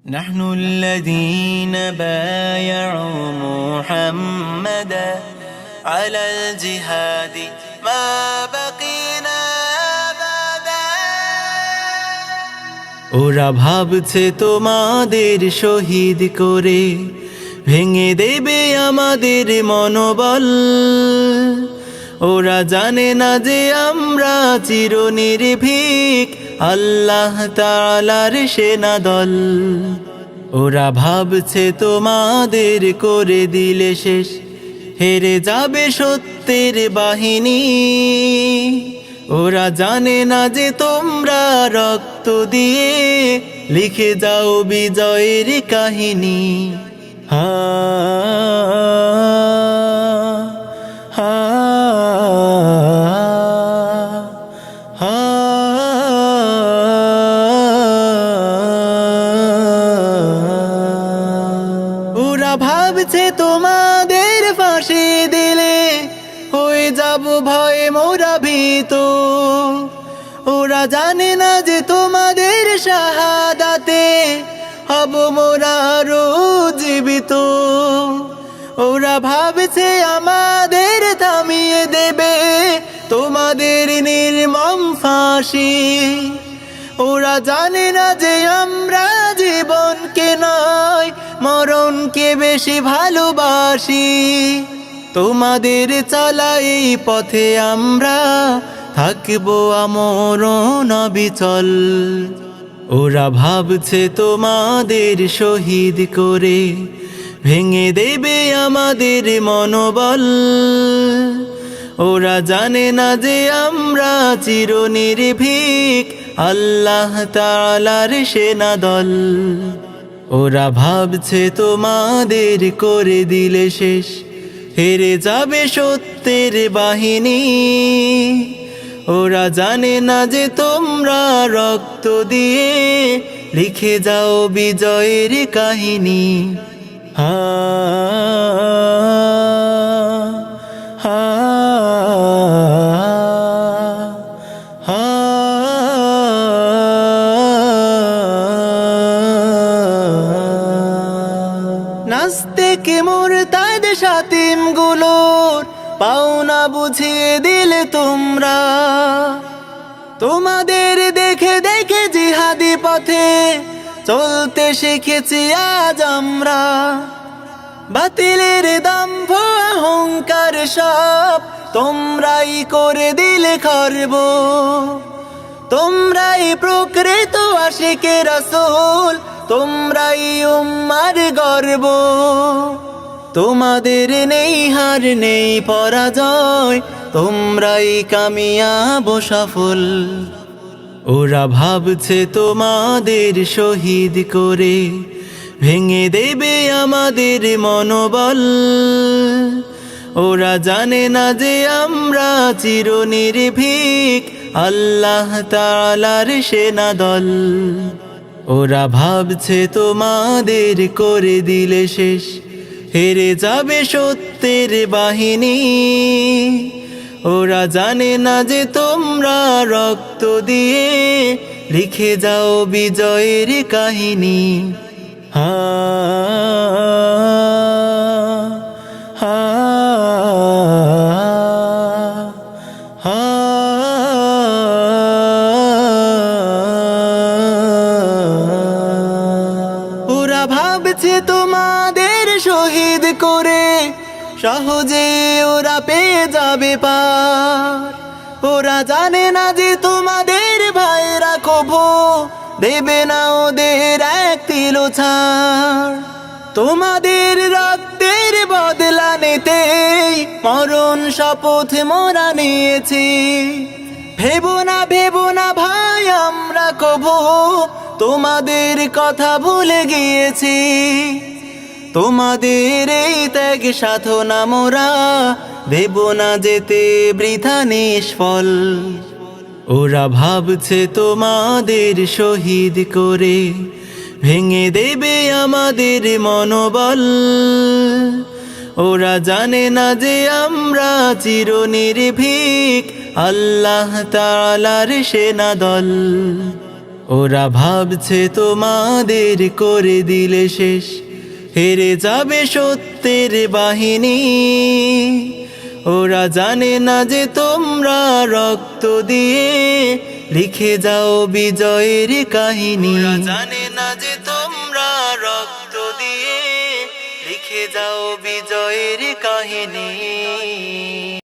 نحن الذين بايعوا محمدا على الجهاد ما بقينا أبدا ওরা ভাবছে তোমাদের শহীদ করে ভেঙে দেবে আমাদের মনোবল। ওরা জানে না যে আমরা চিরনির্ভীক আল্লাহ তাআলার সেনাদল। ওরা ভাবছে তোমাদের করে দিলে শেষ হেরে যাবে সত্যের বাহিনী। ওরা জানে না যে তোমরা রক্ত দিয়ে লিখে যাও বিজয়ের কাহিনী। হা হা হা ওরা ভাবছে তোমাদের ফাঁসি দিলে হয়ে যাব ভয়ে মোরা ভীত। ওরা জানে না যে তোমাদের শাহাদাতে হব মোরা আরো জীবিত। ওরা ভাবছে আমাদের থামিয়ে দেবে তোমাদের নির্মম ফাঁসি। ওরা জানে না যে আমরা জীবনকে নয় মরণকে বেশি ভালোবাসি। তোমাদের চালা এই পথে আমরা থাকবো আমরণ অবিচল। ওরা ভাবছে তোমাদের শহীদ করে ভেঙে দেবে আমাদের মনোবল। ওরা জানে না যে আমরা চিরনির্ভীক আল্লাহ তাআলার সেনাদল। ওরা ভাবছে তোমাদের করে দিলে শেষ হেরে যাবে সত্যের বাহিনী। ওরা জানে না যে তোমরা রক্ত দিয়ে লিখে যাও বিজয়ের কাহিনী। হা হা হা নাস্তিক মুরতাদ শাতিম গুলোর পাওনা বুঝিয়ে দিলে তোমরা। তোমাদের দেখে দেখে জিহাদি পথে চলতে শিখেছি আজ আমরা। বাতিলের দম্ভ অহংকার সব তোমরাই করে দিলে খর্ব। তোমরাই প্রকৃত আশিকে রাসূল, তোমরাই উম্মার গর্ব। তোমাদের নেই হার নেই পরাজয়, তোমরাই কামিয়াব সফল। ওরা ভাবছে তোমাদের শহীদ করে ভেঙে দেবে আমাদের মনোবল। ওরা জানে না যে আমরা চিরনির্ভীক আল্লাহ তাআলার সেনাদল। ওরা ভাবছে তোমাদের করে দিলে শেষ হেরে যাবে সত্যের বাহিনী। ওরা জানে না যে তোমরা রক্ত দিয়ে লিখে যাও বিজয়ের কাহিনী। হা হা হা ওরা ভাবছে তোমাদের শহীদ করে সহজে ওরা পেয়ে যাবে পার। ওরা জানে না যে তোমাদের ভাইরা কভু দেবে না ওদের এক তিলো ছাড়। তোমাদের রক্তের বদলা নিতেই মরণ শপথ মোরা নিয়েছি। ভেবো না ভাই আমরা কভু তোমাদের কথা ভুলে গিয়েছি। তোমাদের এই ত্যাগ সাধনা মোরা দেব না যেতে বৃথা নিষ্ফল। ওরা ভাবছে তোমাদের শহীদ করে ভেঙে দেবে আমাদের মনোবল। ওরা জানে না যে আমরা চিরনির্ভীক আল্লাহ তাআলার সেনাদল। ওরা ভাবছে তোমাদের করে দিলে শেষ, হেরে যাবে সত্যের বাহিনী। ওরা জানে না যে তোমরা রক্ত দিয়ে লিখে যাও বিজয়ের কাহিনী। ওরা জানে না যে তোমরা রক্ত দিয়ে লিখে যাও বিজয়ের কাহিনী।